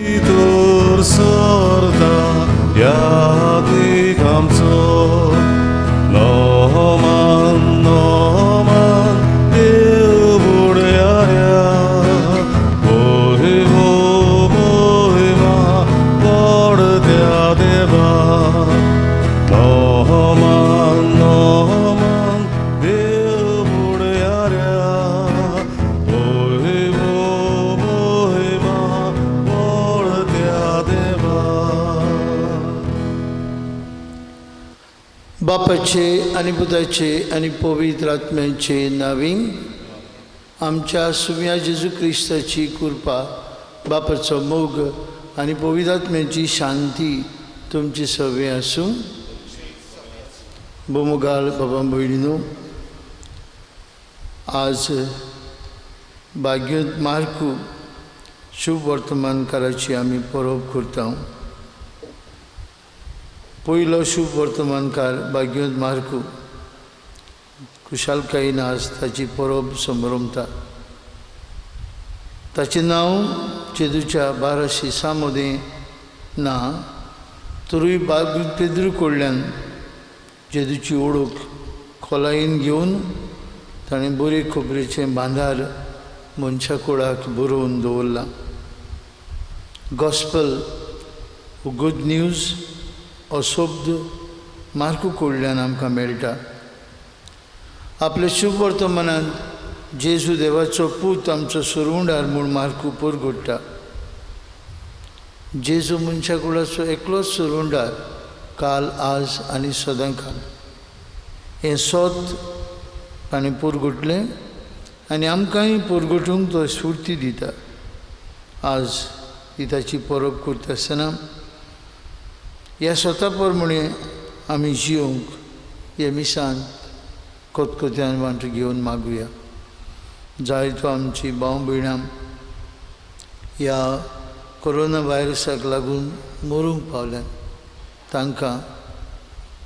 Tur sorda yadik amso noman eubudaya bohima pordya deva noman eubudaya बापाचे आणि पुताचे आणि पवित्र आत्म्याचे नावी आमच्या सुम्या जेजू क्रिस्ताची कृपा बापाचो मोग आणि पवित्र आत्म्याची शांती तुमची सवय आसूं. बोमोगाल बाबा भयणीनो, आज भाग्योत मार्कू शुभ वर्तमानकाराची आमी परब करता. पयलो शुभ वर्तमानकार भाग्योत मार्कू कुशालकायेन आज ताची परब संभ्रमता. ताचें नांव जेजूच्या 1200 मदें ना, तरूय भाग्योत पेद्रू कडल्यान जेजूची ओळख खोलायेन घेवन ताणें बरे खबरेचें भांडार मनशा कुळाक बरोवन दवरलां. गॉस्पल गुड न्यूज हो शब्द मार्कू कडल्यान आमकां मेळटा. आपल्या शुभ वर्तमानांत जेजू देवाचो पूत आमचो सुरवंडार म्हूण मार्कू परगट्टा. जेजू मनशा कुळाचो एकलोच सुरवंडार, काल, आज आनी सदांकाल. हें सत ताणें परगटलें आनी आमकांय परगटूंक तो स्फूर्ती दिता. आज ही ताची परब करता आसतना ह्या स्वता प्रमाणे आमी जियोंक हे मिसान कोतकोत्यान वांटो घेवन मागुया. जायतो आमची भाव भयणां ह्या कोरोना व्हायरसाक लागून मरूंक पावल्यात. तांकां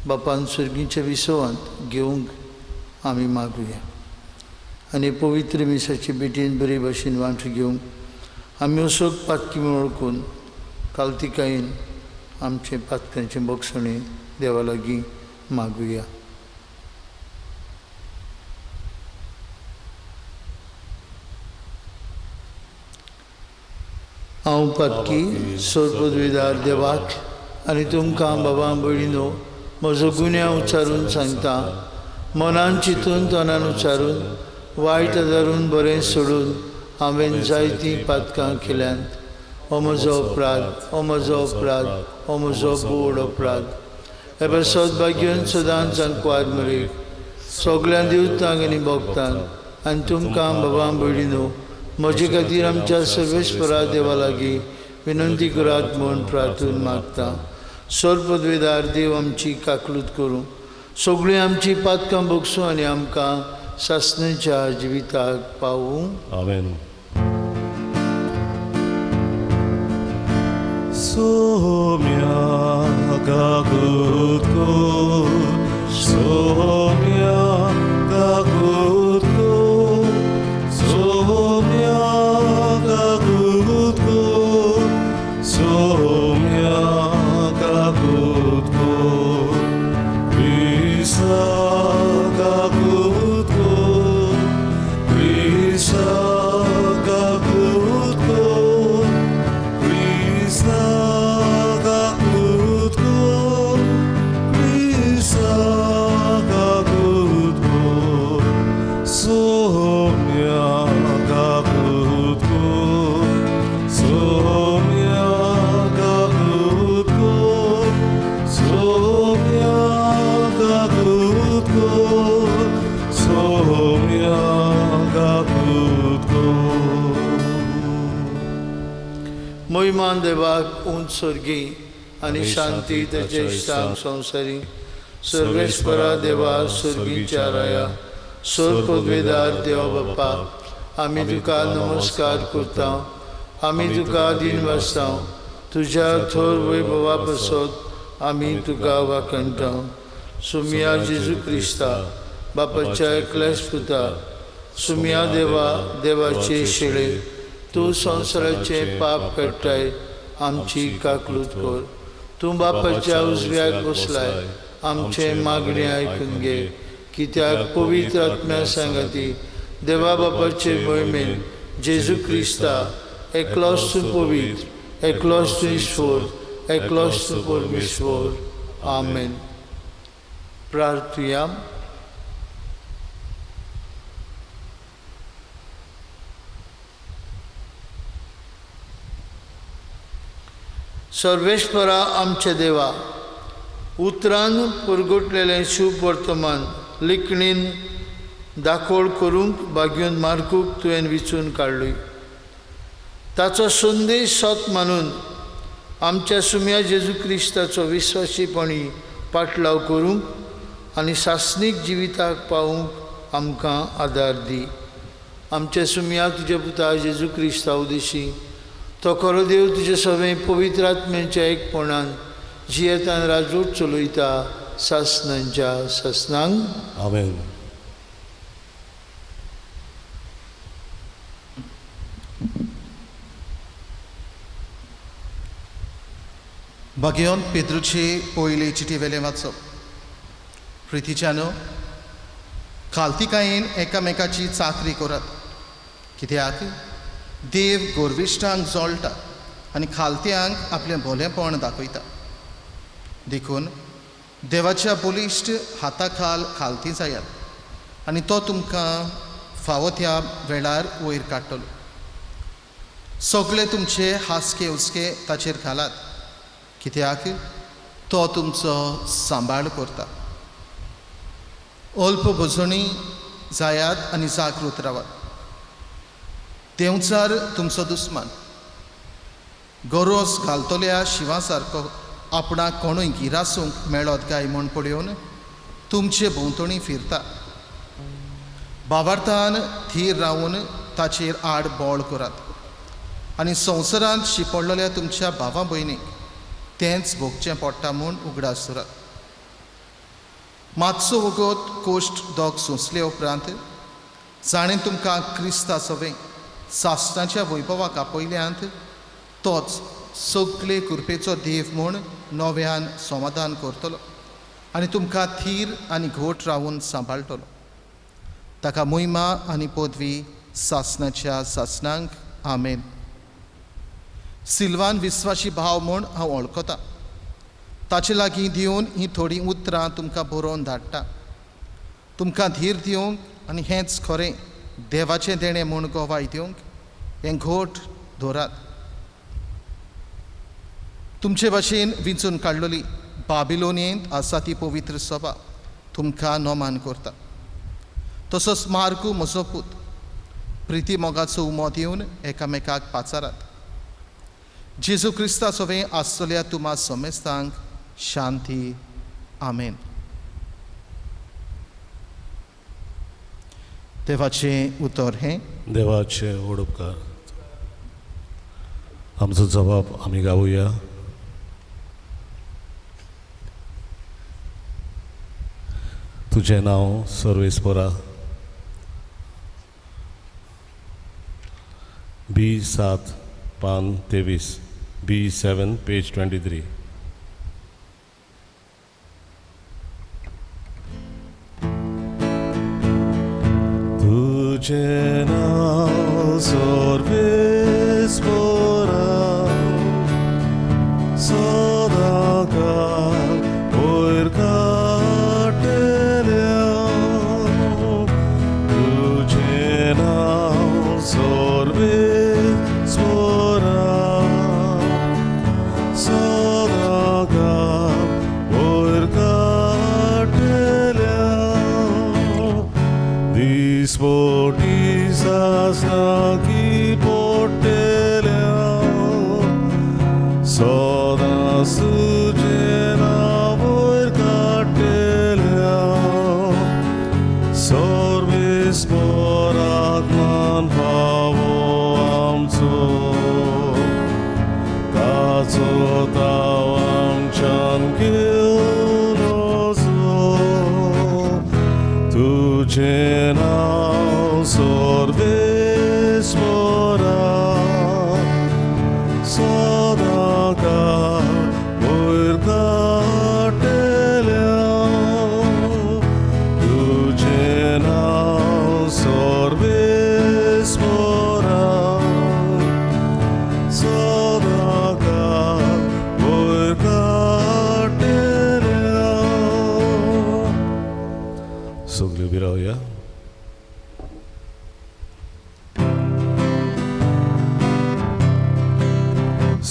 बापान सर्गीच्या विसवांत घेवंक आमी मागुया आनी पवित्र मिसाचे बेटीन बरे भाशेन वांटो घेवंक आमी असोक पातकी वळखून कालतिकायेन आमचे पातकांचे बक्षणे देवा लागीं मागुया. हांव पातकी सोरपदवीदार देवाक आनी तुमकां बाबा भयणीनो म्हजो गुन्यांव उच्चारून सांगता. मनान चिंतून तोंडान उच्चारून वायट धरून बरें सोडून हांवें जायतीं पातकां केल्यांत. हो म्हजो अपराध, हो म्हजो अपराध, हो म्हजो बोड अपराध. हे सौभाग्यान सदांच सांकवार मरेक सगळ्या दिवतांक आनी भोगतांक आनी तुमकां बाबा भयणीनो म्हजे खातीर आमच्या सर्वेस्परा देवा लागीं विनंती करात म्हूण प्रार्थून मागता. सोरपदवीदार देव आमची काकलूत करूं, सगळीं आमची पातकां भोगसूं आनी आमकां सासणेच्या जिविताक पावूं. आमेन. सोम्या गागुतको सोम्या गागुतको सोम्या गागुतको सोम्या गागुतको प्रिसा गागुतको प्रिसा गागुतको प्रिसा मोहिमान देवाक उंच स्वर्गी आनी शांती तेचे इश्टांक संवसारी. सर्वेस्परा देवा स्वर्गीच्या राया सोरपदवीदार देवा बाप्पा, आमी तुका नमस्कार करता. आमी तुका दिन वाजता. तुज्या थोर वैभवा पासत आमी तुका वाखणटा. सुमिया जेजू क्रिस्ता बापाच्या एकल्याच पुता, सुमिया देवा देवाचे शेळे, तूं संवसाराचे पाप काडटाय आमची काकलूत कर. तूं बापाच्या उजव्याक बसलाय, आमचे मागणे आयकून घे. कित्याक पवित्र आत्म्या सांगाती देवा बापाचे मोहिमेन जेजू क्रिस्ता एकलोच तूं पवित्र, एकलोच तूं ईश्वर, एकलोच तूं परमेश्वर. आमेन. प्रार्थया. सर्वेश्वरा आमचे देवा, उतरान पुरगुटलेलें शुभ वर्तमान लिखणीन दाखोळ करूंक बागयून मार्कूक तुवें विचून काडलोय. ताचो संदेश सत मानून आमच्या सुम्या जेजू क्रिस्ताचो विश्वासीपणी पाटलाव करूंक आनी सासणीक जिविताक पावूंक आमकां आदार दी. आमच्या सुम्या तुज्या पुता जेजू क्रिस्ता उदेशी तो खरो देव तुजे सगळें पवित्र आत्म्याच्या एकपणान जियेतान राजवट चलयता सासणांच्या सासणांक. आमेन. बागयोन पेद्रूची पयली चिटी वेले वाचप. प्रितीच्यानो, खालतिकायेन एकामेकाची चाकरी करात, कित्याक देव गोरविश्टांक जोडटा आनी खालत्यांक आपलें भोलेपण दाखयता. देखून देवाच्या बलिश्ट हाता खालती जायात आनी तो तुमकां फावो त्या वेळार वयर काडटलो. सगळे तुमचे हासके उस्के ताचेर घालात, कित्याक तो तुमचो सांबाळ करता. अल्प भजणी जायात आनी जागृत रावात. देंवचार तुमचो दुस्मान गरोस घालतल्या शिवा सारको आपणाक कोणूय गिरासूंक मेळत काय म्हण पळयोवन तुमचे भोंवतणी फिरता. भावार्थान थीर रावन ताचेर आड बोळ करात आनी संवसारांत शिपडलेल्या तुमच्या भावा भयणीक तेंच भोगचें पडटा म्हूण उगडास धरात. मातसो वगत कोश्ट दोग सोंसले उपरांत जाणें तुमकां क्रिस्ता सवें सासणाच्या वैभवाक आपयल्यांत तोच सगळे कृपेचो देव म्हूण नव्यान समाधान करतलो आनी तुमकां थीर आनी घोट रावून सांबाळटलो. ताका मोहिमा आनी पदवी सासणाच्या सासणांक. आमेन. सिल्वान विस्वासी भाव म्हूण हांव वळखतां. ताचे लागीं दिवन हीं थोडीं उतरां तुमकां बरोवन धाडटा. तुमकां धीर दिवंक आनी हेंच खरें देवाचें देणें म्हूण गोवाय दिवंक हें घोट धरात. तुमचे भाशेन विंचून काडलेली बाबिलोनियेंत आसा ती पवित्र सभा तुमकां नोमान करता. तसोच मार्कू म्हजो पूत प्रिती मोगाचो उमो दिवन एकामेकाक पाचारात. जेजू क्रिस्ता सवें आसतल्या तुमा समेस्तांक शांती. आमेन. देवाचें उतर हें. देवाचे व्हड उपकार. आमचो जबाब आमी गावुया. तुजें नांव सर्वेस्परा. B7 पान 23. B7 page 23. तुजें नांव सर्वेस्परा सदांकाळ वयर काडटल्या. तुजें नांव सर्वेस्परा सदांकाळ वयर काडटल्या. दिसपटी सासणाकी पडटल्या. सदांच तुजें नांव वयर काडटल्या. सर्वेस्परात्मान फावो आमचो ताचो ताव आमच्यान घेवन वचो. तुजें नांव सर्वेस्परा सदां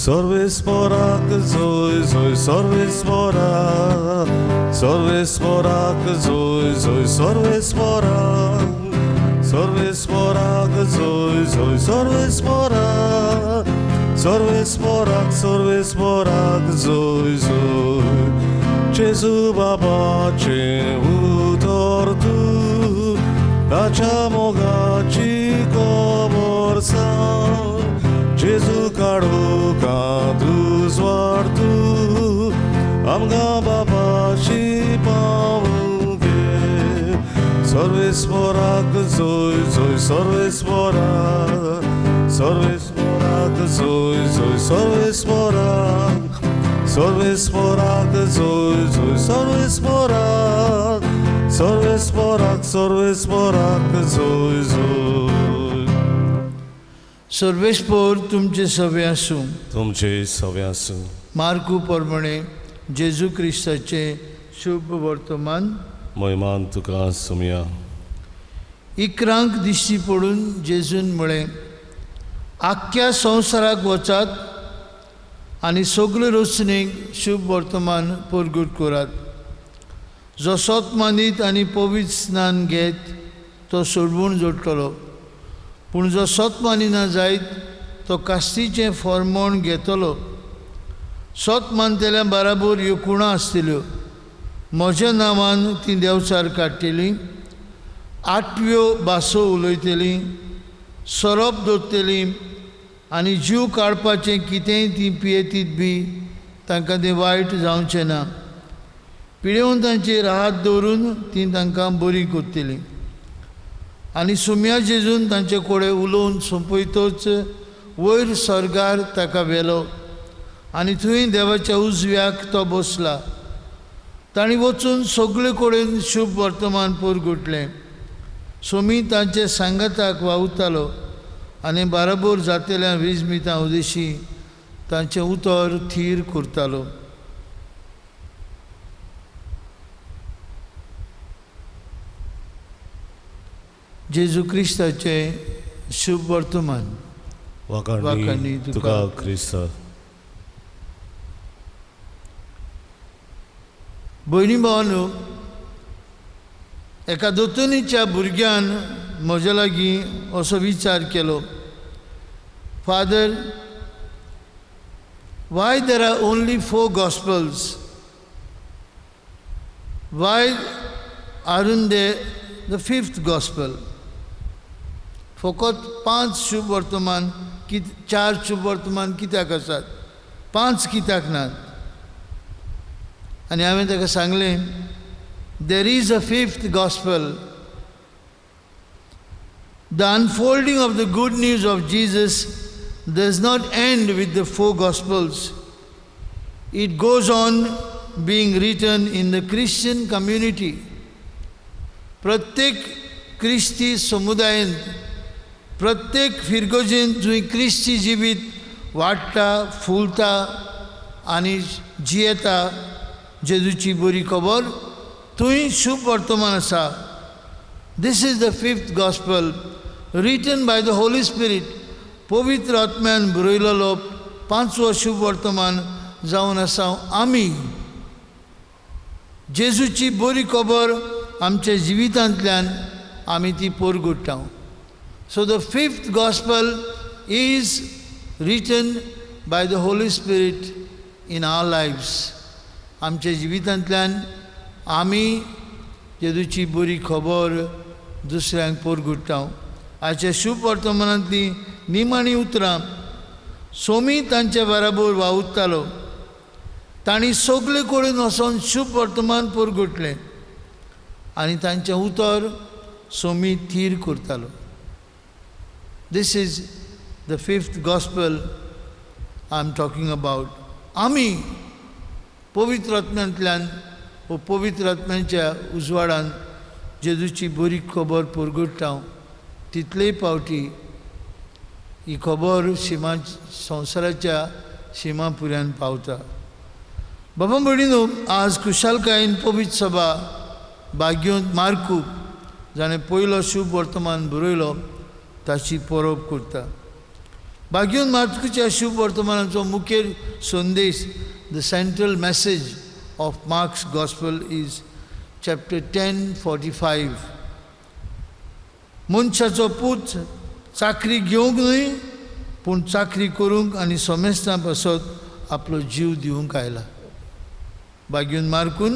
Sorvesporak, zoi, zoi, sorvesporak. Sorvesporak, zoi, zoi, sorvesporak. Sorvesporak, zoi, zoi, sorvesporak. Sorvesporak, sorvesporak, zoi, zoi. Gesù Baba ce utortu, facciamo gaci coborsa. Gesù caro cadu swartu, amga Baba și paunge. Sorvesporak, zoi, zoi, sorvesporak. Sorvesporak, zoi, zoi, sorvesporak. Sorvesporak, zoi, zoi, sorvesporak. Sorvesporak, sorvesporak, zoi, zoi. सर्वेस्पोर तुमचे सवे आसूं. तुमचे सवे आसूं. मार्कू प्रमाणे जेजू क्रिस्ताचे शुभ वर्तमान मोहिमान तुका सुमया. इकरांक दिश्टी पडून जेजून म्हळें, आख्ख्या संवसाराक वचात आनी सगळे रचणेक शुभ वर्तमान परगट करात. जो सोत मानीत आनी पवित्र स्नान घेत तो सोडवून जोडटलो, पूण जो सोत मानिना जायत तो कास्तीचें फर्मोण घेतलो. सोत मानतेल्या बाराबर ह्यो कुणां आसतल्यो. म्हज्या नांवान तीं देंवचार काडटलीं, 8व्यो भासो उलयतलीं, सोरोप दवरतलीं आनी जीव काडपाचें कितेंय तीं पियेतीत बी तांकां तें वायट जावचें ना. पिडेवंतांचेर हात दवरून तीं तांकां बरीं करतलीं. आनी सुम्या जेजून तांचे कडेन उलोवन सोंपयतच वयर सर्गार ताका व्हेलो आनी थंय देवाच्या उजव्याक तो बसला. तांणी वचून सगळे कडेन शुभ वर्तमान परगटलें. सोमी तांचे सांगाताक वावुरतालो आनी बाराबर जातल्या 20 मिनटां उदेशी तांचें उतर थीर करतालो. जेजू क्रिस्ताचे शुभ वर्तमान. वाखाणणी तुका क्रिस्त. भयणी भावांनो, एका दोतोनीच्या भुरग्यान म्हज्या लागीं असो विचार केलो, father, Y there are only 4 gospels? Y aren't they the 5th gospel? फकत 5 शुभ वर्तमान, 4 शुभ वर्तमान कित्याक आसात, 5 कित्याक नात? आनी हांवें ताका सांगलें, there is a 5th gospel. The unfolding of the good news of Jesus does not end with the 4 gospels. It goes on being written in the Christian community. प्रत्येक क्रिस्ती समुदायान, प्रत्येक फिरगोजेन थंय क्रिस्ती जिवीत वाडटा, फुलता आनी जियेता. जेजूची बरी खबर थंय शुभ वर्तमान आसा. This is the 5th gospel written by the Holy Spirit. पवित्र आत्म्यान बरयलेलो 5वो शुभ वर्तमान जावन आसा आमी. जेजूची बरी खबर आमच्या जिवितांतल्यान आमी ती परगट्टा. So the 5th gospel is written by the Holy Spirit in our lives. आमच्या जिवितांतल्यान आमी जेजूची बरी खबर दुसऱ्यांक परगट्टा. आजच्या शुभ वर्तमानांतली निमाणी उतरां. सोमी तांचे बराबर वावुरतालो. तांणी सगळे कडेन वचोन शुभ वर्तमान परगटलें आनी तांचें उतर सोमी थीर करतालो. This is the 5th gospel I am talking about. आमी पवित्र आत्म्यांतल्यान वो पवित्र आत्म्याच्या उजवाडान जेजूची बरी खबर परगट्टा. तितलेय पावटी ही खबर संवसाराच्या शिमापुऱ्यान पावता. बाबा भयणीनो, आज खुशालकायेन पवित्र सभा भाग्योंत मार्कू जाणें पयलो शुभ वर्तमान बरयलो ताची परब करता. भाग्यवन मार्कुच्या शुभ वर्तमानाचो मुखेल संदेश, the central message of marks gospel is chapter 10:45. मनशाचो पूत चाकरी घेवंक न्हय, पूण चाकरी करूंक आनी सोमेस्तां पासत आपलो जीव दिवंक आयला. भाग्यवन मार्कून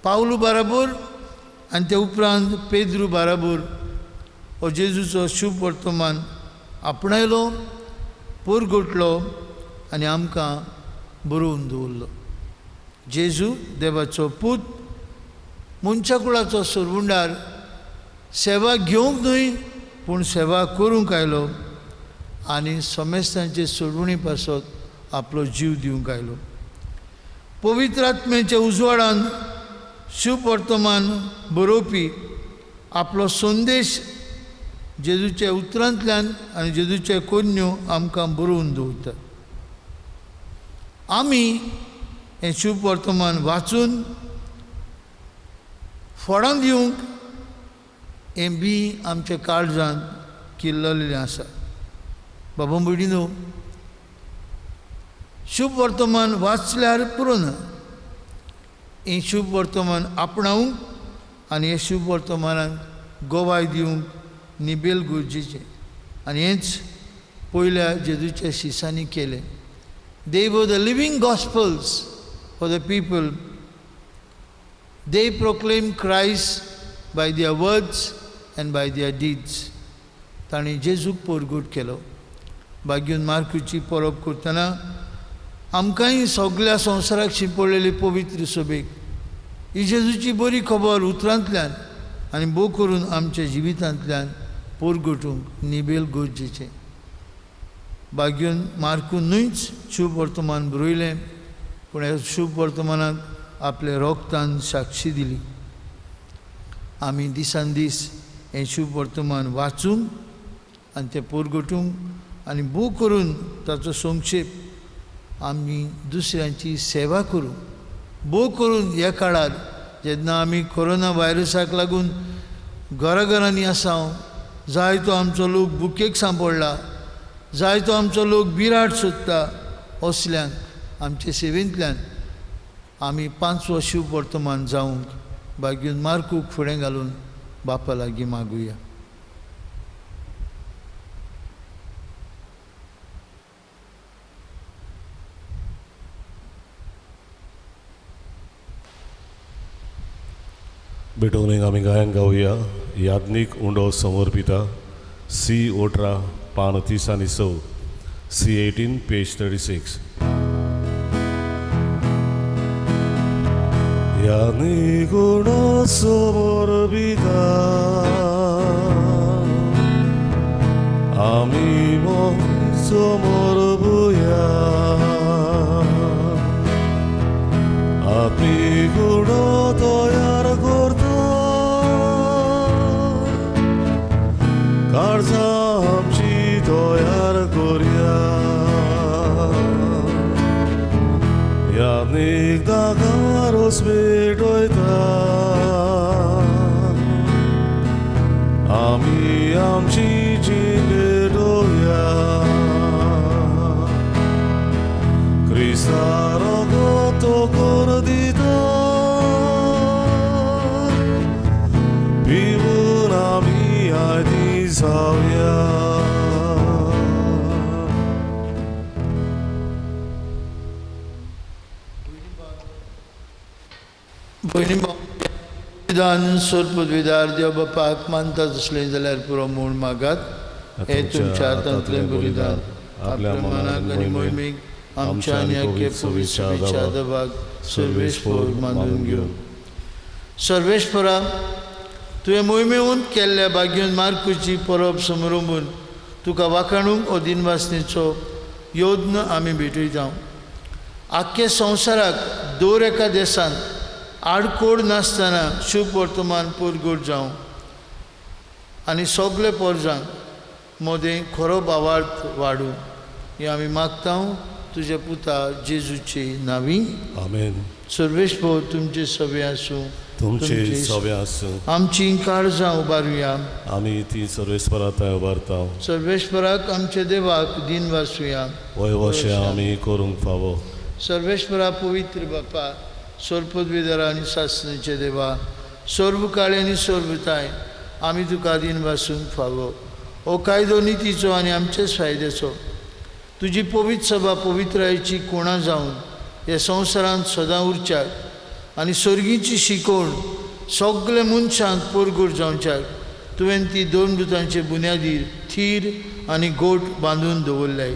पावलू बाराबर आनी ते उपरांत पेद्रू बाराबर हो जेजूचो शुभ वर्तमान आपणायलो, पोरगोटलो आनी आमकां बरोवन दवरलो. जेजू देवाचो पूत मनशा कुळाचो सरवुंडार सेवा घेवंक न्हय, पूण सेवा करूंक आयलो आनी सोमेस्तांचे सोडवणी पासत आपलो जीव दिवंक आयलो. पवित्र आत्म्याच्या उजवाडान शुभ वर्तमान बरोवपी आपलो संदेश जेजूच्या उतरांतल्यान आनी जेजूचे कोन्यो आमकां बरोवन दवरतात. आमी हें शुभ वर्तमान वाचून फोडां दिवंक हें बी आमच्या काळजांत किल्ललेलें आसा. बाबा भयणीनो, शुभ वर्तमान वाचल्यार पुरो ना, हें शुभ वर्तमान आपणावंक आनी हे शुभ वर्तमानाक गोवाय दिवंक निबेल गरजेचें. आनी हेंच पयल्या जेजूच्या शिसांनी केलें. They were the living gospels for the people. They proclaimed Christ by their words and by their deeds. ताणी जेजूक पोरगोट केलो. भाग्यवन मार्कुची परब करतना आमकांय सगळ्या संवसाराक शिंपडलेली पवित्र सभेक ही जेजूची बरी खबर उतरांतल्यान आनी भोव करून आमच्या जिवितांतल्यान पोरगोटूंक निबेल गरजेचें. भाग्यवन मार्कून न्हयच शुभ वर्तमान बरयलें, पूण ह्या शुभ वर्तमानाक आपले रोगतान साक्षी दिली. आमी दिसान दीस हें शुभ वर्तमान वाचूंक आनी तें पोरगोटूंक आनी भोव करून ताचो संक्षेप आमी दुसऱ्यांची सेवा करूं. भोव करून ह्या काळार जेन्ना आमी कोरोना व्हायरसाक लागून घराघरांनी आसाव, जायतो आमचो लोक बुकेक सांपडला, जायतो आमचो लोक बिराड सोदता, असल्यांक आमचे सेवेंतल्यान आमी 5वो शुभ वर्तमान जावंक भाग्यवन मार्कूक फुडें घालून बापा लागीं मागुया. बेटोनीक आमी गायन गावया. याज्ञीक उंडो समर्पिता C18 पान 30 आनी 6, C18 पेज 36. याज्ञीक उंडो समर्पिता आमी समर्पुया. आत्मीक उंडो तयार करता काळजां आमची तयार करुया. याज्ञीक दागारोस भेटयता आमी आमची जीण भेटोवया. क्रिस्ता रगत कोर दिता पिवून आमी आदी जावया. विधान सोरपदविदार देव बापाक मानता तसलें जाल्यार पुरो म्हूण मागात. हे तुमच्या हातांतलें बलिदान आपल्या मनाक आनी मोहिमेक आमच्या आनी आख्खे पवित्र देवाक सर्वेस्पर मानून घेवन. सर्वेस्परा, तुवें मोहिमेहून केल्ल्या भाग्यवन मार्कूची परब समोरून तुका वाखाणूंक हो दिनवासनेचो योद्न आमी भेटयता. आख्खे संवसाराक दर एका देशान आडकोड नासतना शुभ वर्तमान पोरगोट जावं आनी सगळे पोरजांक मोदें खरो भावार्थ वाडूं हें आमी मागता तुज्या पुता जेजूचे नांवी. आमेन. सर्वेस्पर तुमचे सवे आसूं. तुमचे सवे आसूं आमची काळजां उबारुया. आमी ती सर्वेस्पराताय उबारता सर्वेश्वराक आमचे देवाक दिन वासुया. वयवशें आमी करूंक फावो सर्वेश्वरा पवित्र बापा, सोरपदवीदारा आनी सासणेचे देवा, सोर्व काळे आनी सोर्वताय आमी तुका दिन वासूंक फावो. हो कायदो नितीचो आनी आमचेच फायद्याचो. तुजी पवित्र सभा पवित्रायेची कोणां जावन ह्या संवसारांत सदां उरच्याक आनी स्वर्गीची शिकवण सगळे मनशांक पोरगोड जावच्याक तुवें ती दोन दुतांचे बुन्यादीर थीर आनी गोट बांदून दवरल्याय.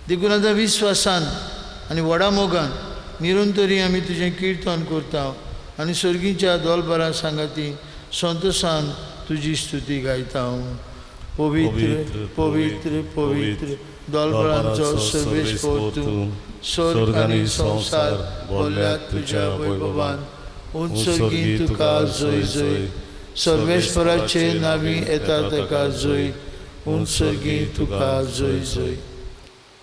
देखून आतां विस्वासान आनी व्हडा मोगान निरंतरी आमी तुजें किर्तन करता आनी स्वर्गीच्या दोलबारां सांगाती संतोशान तुजी स्तुती गायता. पवित्र पवित्र पवित्र दोलबारांचो सर्वेस्पर तूं, स्वर्ग आनी संवसार भरल्यात तुज्या वैभवान. उत्सर्गी तुका जय जय, सर्वेस्पराचे नांवी येता ताका जय. उत्सर्गी तुका जय जय.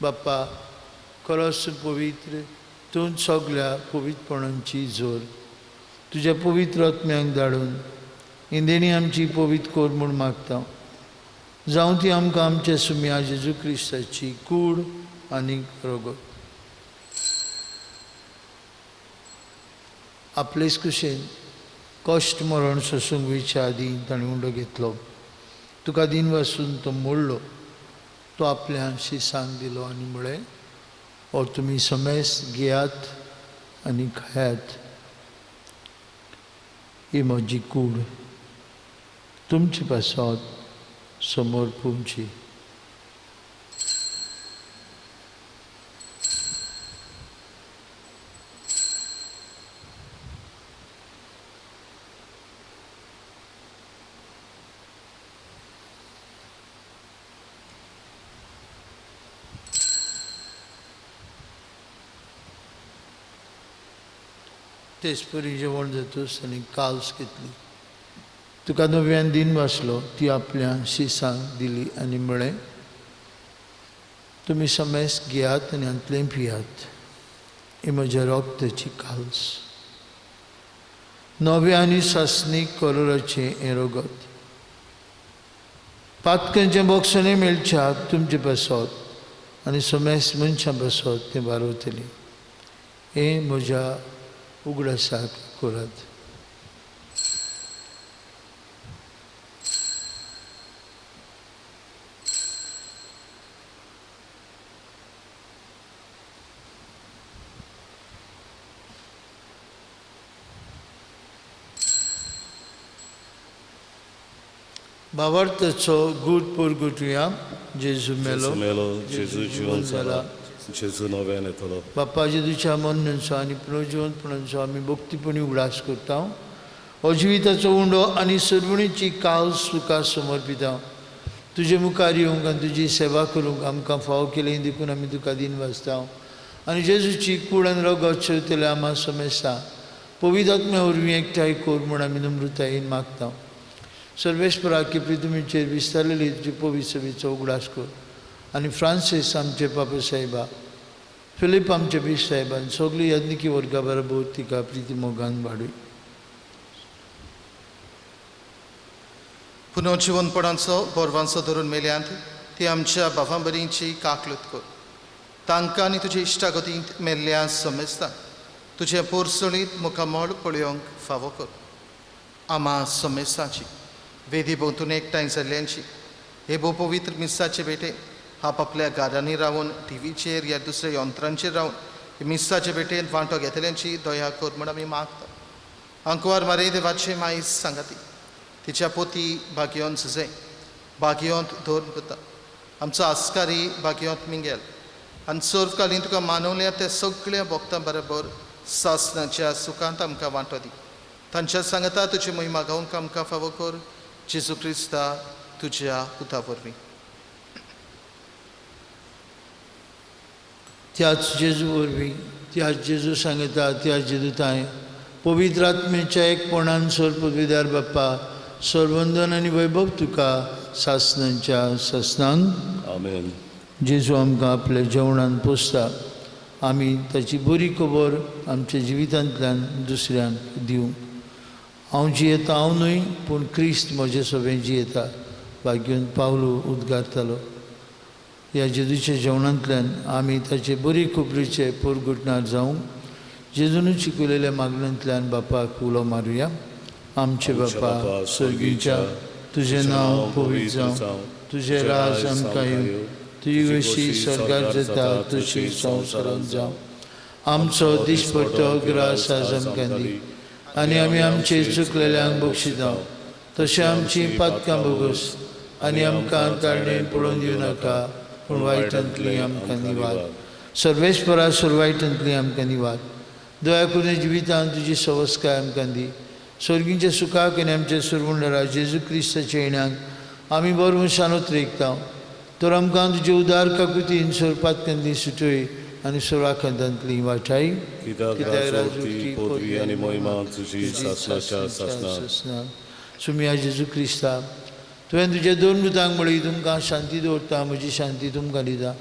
बाप्पा खरोच पवित्र, तूं सगळ्या पवित्रपणांची जोर. तुज्या पवित्र आत्म्यांक धाडून इंदेणी आमची पवित्र कोर म्हूण मागता. जावं ती आमकां आमच्या सुम्या जेजू क्रिस्ताची कूड आनी रोगत. आपलेच कुशेन कश्ट मरण सोसूंक वयच्या आदीं ताणें उंडो घेतलो. तुका दिन वासून तो मोडलो. तो आपल्या शिसांक दिलो आनी म्हळें, और तुमी समेस घेयात आनी खायात. ही म्हजी कूड तुमचे पासत समोर पुंची. तेच परी जेवण जातूस आनी काल्स घेतली. तुका नव्यान दिन वाचलो. ती आपल्या शिसांक दिली आनी म्हळें, तुमी समेस घेयात आनी हांतलें पियात. ही म्हज्या रोगताची काल्स. नवे आनी सासणीक कलराचें हें रोगत. पातकांचें बोक्सणें मेळच्याक तुमचे बसत आनी समेस मनशां बसत तें बारोवतलीं. हें म्हज्या उगडासाक करात. भावार्थाचो गूट परगुटुया. जेजू मेलो, जेजू जिवन जाला, जेजू नव्यान येतलो. बाप्पा जेजूच्या मरणाचो आनी पुनर्जिवनपणाचो आमी भक्तीपणी उगडास करता. हो जिविताचो उंडो आनी सर्वणीची काल्स तुका समर्पिता. तुजे मुखार येवंक आनी तुजी सेवा करूंक आमकां फाव केलें देखून आमी तुका दिन वाचता. आनी जेजूची कूड आनी रोगत शेवतले आम्हा समेस्ता. पवित्र आत्म्या वरवीं एकठांय कोर म्हूण आमी नम्रतायेन मागता. सर्वेस्परा की पृथ्वीचेर विस्तारलेली तुजी पवित्र सभेचो उगडास कर. आनी फ्रांसीस आमचे पापा साहेबा, फिलीप आमचे बीश साहेबान सगळी यज्ञिकी वर्गा बरोबर तिका प्रिती मोगान वाडय. पुनर्जिवनपणाचो बोरवांचो धरून मेल्यांत ती आमच्या भावां बरींची काकलूत कर. तांकां आनी तुज्या इश्टागतींत मेल्ल्या समजता तुजे पोरसळीत मुखामोळ पळयोवंक फावो कर. आम्हा समेस्ताची वेदी भोंवतून एकठांय जाल्ल्यांची हे भोव पवित्र मिसाचे बेटे आपापल्या घरांनी रावून टीव्हीचेर या दुसऱ्या यंत्रांचेर रावून मिसाचे बेटेन वांटो घेतल्यांची दया कर म्हूण आमी मागता. अंकवार मारे देवाचे मायज सांगाती तिच्या पोती भाग्योंत झुजे भाग्योंत धोर करता. आमचो आस्कारी भाग्योंत मिंगेल आनी सर्वकालीन तुका मानवल्या त्या सगळ्या भक्तां बरोबर सासणाच्या सुखांत आमकां वांटो दी. तांच्या सांगता तुजी महिमा गावंक आमकां फावो कर. जेजू क्रिस्ता तुज्या पुता वरवीं. त्याच जेजू वरवीं, त्याच जेजू सांगता, त्याच जेजूताय पवित्र आत्मेच्या एकपणान सर्पविदार बाप्पा सर्वंदन आनी वैभव तुका सासणांच्या सासणांक. आमेन. जेजू आमकां आपल्या जेवणान पोसता. आमी ताची बरी खबर आमच्या जिवितांतल्यान दुसऱ्यांक दिवंक. हांव जियेता हांव न्हय पूण क्रिस्त म्हजे सोबें जियेता भाग्यून पावलू उद्गारतालो. ह्या जेजूच्या जेवणांतल्यान आमी ताचे बरी खोबरीचे पोरगुटणार जावंक जेजून शिकवलेल्या मागण्यांतल्यान बापाक उलो मारुया. आमचे बापा स्वर्गीच्या तुजें नांव पवित्र जावं, तुजें राज आमकां येवं, तुजी कशी स्वर्गाक जाता तशी संवसारांत जावं. आमचो दिसपट्टो ग्रास आज आमकां दी आनी आमी आमचे चुकलेल्यांक बक्षिता तशें आमची पातकां बोगस आनी आमकां काडणेन पडोवन दिवं नाका पूण वायटांतली आमकां निवाड. सर्वेस्परा सुरवायटांतली आमकां निवाड. दया करून जिवितांत तुजी सवस्काय आमकां दी. स्वर्गीच्या सुखाक आनी आमच्या सुरवंडरा जेजू क्रिस्ताच्या येण्याक आमी बरो शानोत रेखता. तर आमकां तुजे उदार काकुतीन सोरपातकांतली सुटय आनी सुराखंतांतली वाटाय. कित्याक राजवटी पदवी आनी महिमा तुजी सासणाच्या सासणां. सुमिया जेजू क्रिस्ता तुवें तुज्या दोन मुतांक म्हळी तुमकां शांती दवरता, म्हजी शांती तुमकां दिता.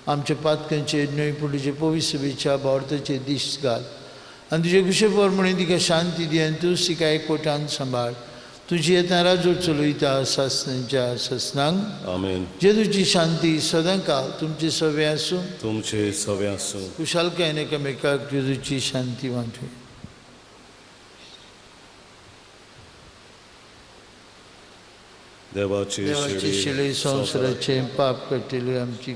आमच्या पातकांचेर न्हय पूण तुजे पवित्र सभेच्या बावरताचे दीस घाल आनी तुजे कुशे पोरमणी तिका शांती दी आनी तूं तिका एकवटान सांबाळ. तुजी येता राजवट चलयता सासणांच्या सासणांक. आमेन. जेजूची शांती सदां काल तुमचे सवे आसूं. तुमचे सवे आसूं. कुशालकायेन एकामेकाक जेजूची शांती वांटूं. देवाचे शिळे संवसाराचे पाप कट्टिली आमची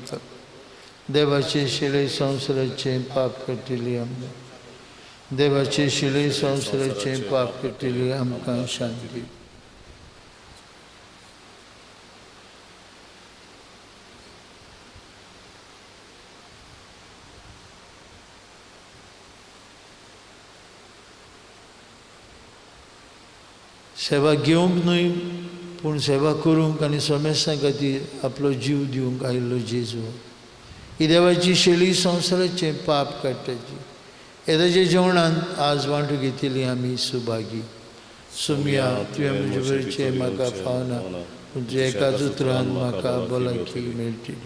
देवाचे शिळे संवसाराचे पाप कट्टिली आमकां. देवाचे शिळे संवसाराचे पाप कट्टिली आमकां शांती. सेवा घेवंक न्हय पूण सेवा करूंक आनी सोमेसां खातीर आपलो जीव दिवंक आयिल्लो जेजू. ही देवाची शेळी संवसाराचें पाप काडटाची. येदाच्या जेवणांत आज वांटू घेतिल्ली आमी सुभागी. सुमिया तुवें म्हजे वयरचें म्हाका फावना पूण तुज्या एकाच उतरान म्हाका भलायकी मेळटली.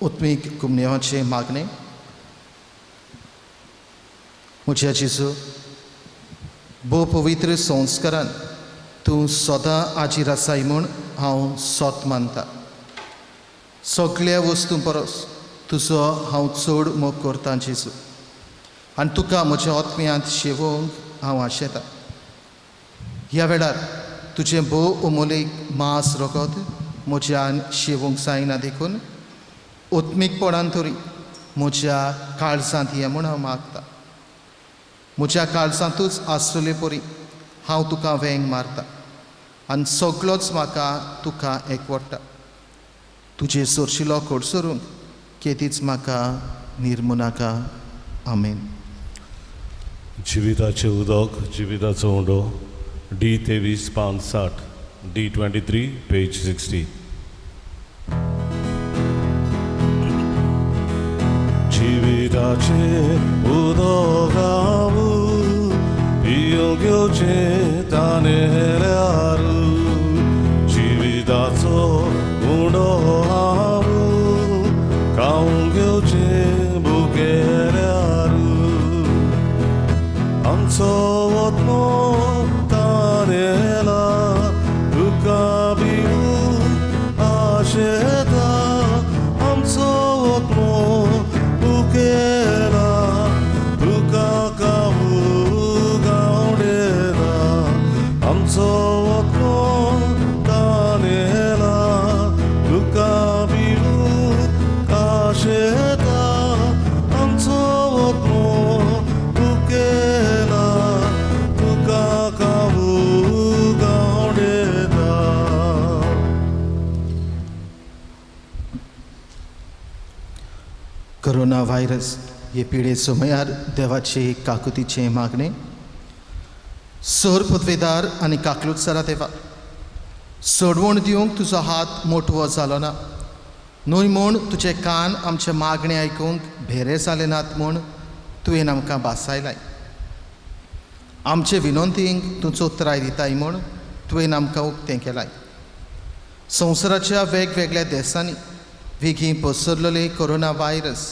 उत्मीक कुमनेवाचे मागणे. म्हज्या जेजू भोव पवित्र संस्कारान तूं सदां आजीर आसाय म्हूण हांव सोत मानता. सगळ्या वस्तू परस तुजो हांव चड मोग करतां जेजू आनी तुका म्हज्या आत्म्यांत शेवोवंक हांव आशेतां. ह्या वेळार तुजें भोव अमोलीक मांस रगत म्हज्यान शेवूंक जायना देखून उत्मीकपणान तरी म्हज्या काळजांत ये म्हूण हांव मागतां. म्हज्या काळजांतूच आसतले परी हांव तुका वेंग मारता आनी सगळोच म्हाका तुका एकवडटा. तुजे सोरशिलो कोडसरूंक केदीच म्हाका निर्मुनाका. आमेन. जिविताचें उदक जिविताचो उंडो D23 पान 60 D23 पेज 60. जिविताचें उदक हांव पियोंक घेवचें ताणेल्यार जिविताचो उंडो हांव खावंक घेवचें भुकेल्यार आमचो वत्नो ताणेला तुका भिवून आशेता. आमचो वत्नो भुकेला तुका खावूंक आवडेना. आमचो वत्नो ताणेला तुका भिवून आशेता. आमचो वत्नो भुकेला तुका खावूंक आवडेना. कोरोना व्हायरस हे पिडे सुमयार देवाचे काकुतीचे मागणे. सर पदवेदार आनी काकलुटसरा देवा सोडवण दिवंक तुजो हात मोठवो जालो ना. न्हय म्हूण तुजे कान आमचे मागणे आयकूंक भेरे जाले नात म्हूण तुवें आमकां बासायलाय. आमचे विनंतींक तूं चोत्राय दिताय म्हूण तुवें आमकां उक्तें केलाय. संवसाराच्या वेगवेगळ्या देशांनी वेगीं पसरलेले कोरोना व्हायरस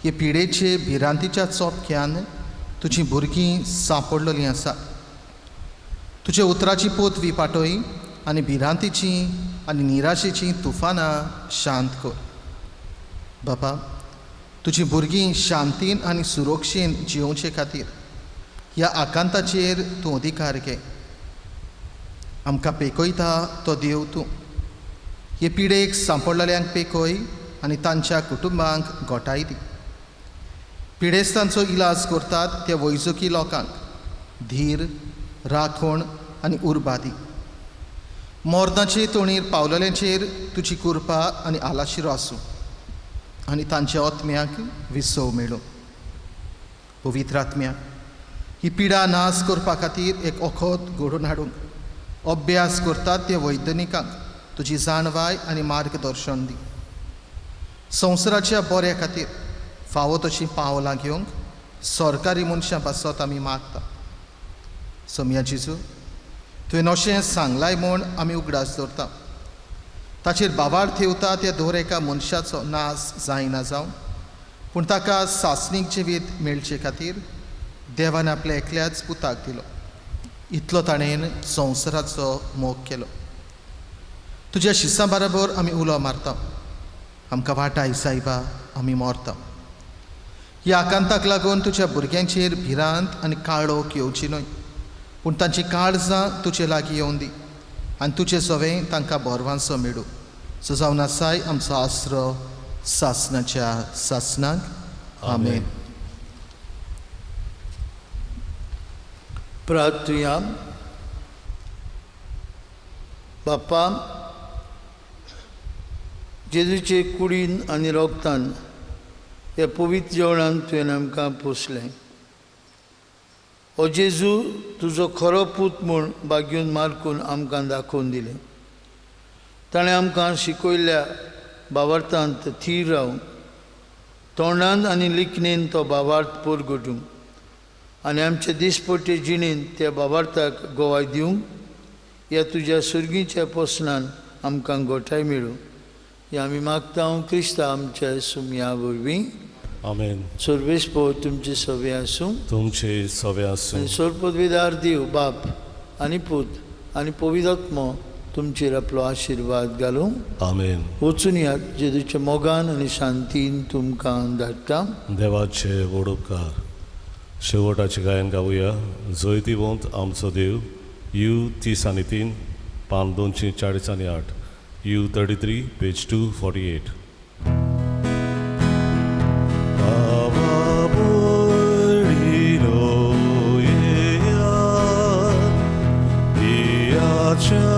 हे पिडेचे भिरांतीच्या चोपक्यान तुजीं भुरगीं सांपडलेलीं आसात. तुजे उतराची पोत विपाटोय आनी भिरांतीची आनी निराशेची तुफानां शांत कर. बाबा, तुजीं भुरगीं शांतीन आनी सुरक्षेन जिवचे खातीर ह्या आकांताचेर तूं अधिकार घे. आमकां पेकयता तो देव तूं. हे पिडेक सांपडलेल्यांक पेकय आनी तांच्या कुटुंबांक घोटाय दी. पिडेस्तांचो इलाज करतात त्या वैजकी लोकांक धीर, राखण आनी उर्बा दी. मोर्दाचे तोणीर पावलेल्यांचेर तुजी कृपा आनी आलाशिरो आसूं आनी तांच्या आत्म्याक विसव मेळो. पवित्र आत्म्या, ही पिडा नाश करपा खातीर एक ओखोद घडोवन हाडूंक अभ्यास करतात त्या वैज्ञानिकांक तुजी जाणवाय आनी मार्गदर्शन दी. संवसाराच्या बऱ्या खातीर फावो तशीं पावलां घेवंक सरकारी मनशां पासत आमी मागता. सोम्या जेजू, तुवें अशें सांगलाय म्हूण आमी उगडास दवरता. ताचेर बाबार थेवता त्या दर एका मनशाचो नाश जायना जावं, पूण ताका सासणीक जिवीत मेळचे खातीर देवान आपल्या एकल्याच पुताक दिलो. इतलो ताणेन संवसाराचो मोग केलो. तुज्या शिसां बरोबर आमी उलो मारता. आमकां वाटाय सायबा, आमी मोरता. ह्या आकांताक लागून तुज्या भुरग्यांचेर भिरांत आनी काळोख येवची न्हय, पूण तांची काळजां तुजे लागीं येवन दी आनी तुजें सवें तांकां बोरवांचो मेळूं. सो जावन आसाय आमचो आसरो सासणाच्या सासणाक. आमेन. प्रार्थुया. बाप्पा, जेजूचे कुडीन आनी रोगतान ह्या पवित्र जेवणान तुवें आमकां पोसलें. हो जेजू तुजो खरो पूत म्हूण बागेवन मारकून आमकां दाखोवन दिलें. ताणें आमकां शिकयल्ल्या भावार्थांत थीर रावून तोंडान आनी लिखणेन तो भावार्थ पोरगोटूंक आनी आमचे दिसपट्टे जिणेन त्या भावार्थाक गोवाय दिवंक ह्या तुज्या सुर्गीच्या पोसनान आमकां घोटाय मेळूं. हें आमी मागता क्रिस्ता आमच्या सुमया वरवीं. आमेन. सर्वेस्पो तुमचे सवे आसूं. तुमचे सवे आसूं. आनी सोरपदवीदार देव बाप आनी पूत आनी पवित्र आत्मो तुमचेर आपलो आशिर्वाद घालूं. आमेन. वचून यात जेजूच्या मोगान आनी शांतीन तुमकां धाडटा. देवाचे व्हड उपकार. शेवटाचे गायन गावया. जैती वंत आमचो देव. यू 30:3, पान 248. You 33, page 248. Church.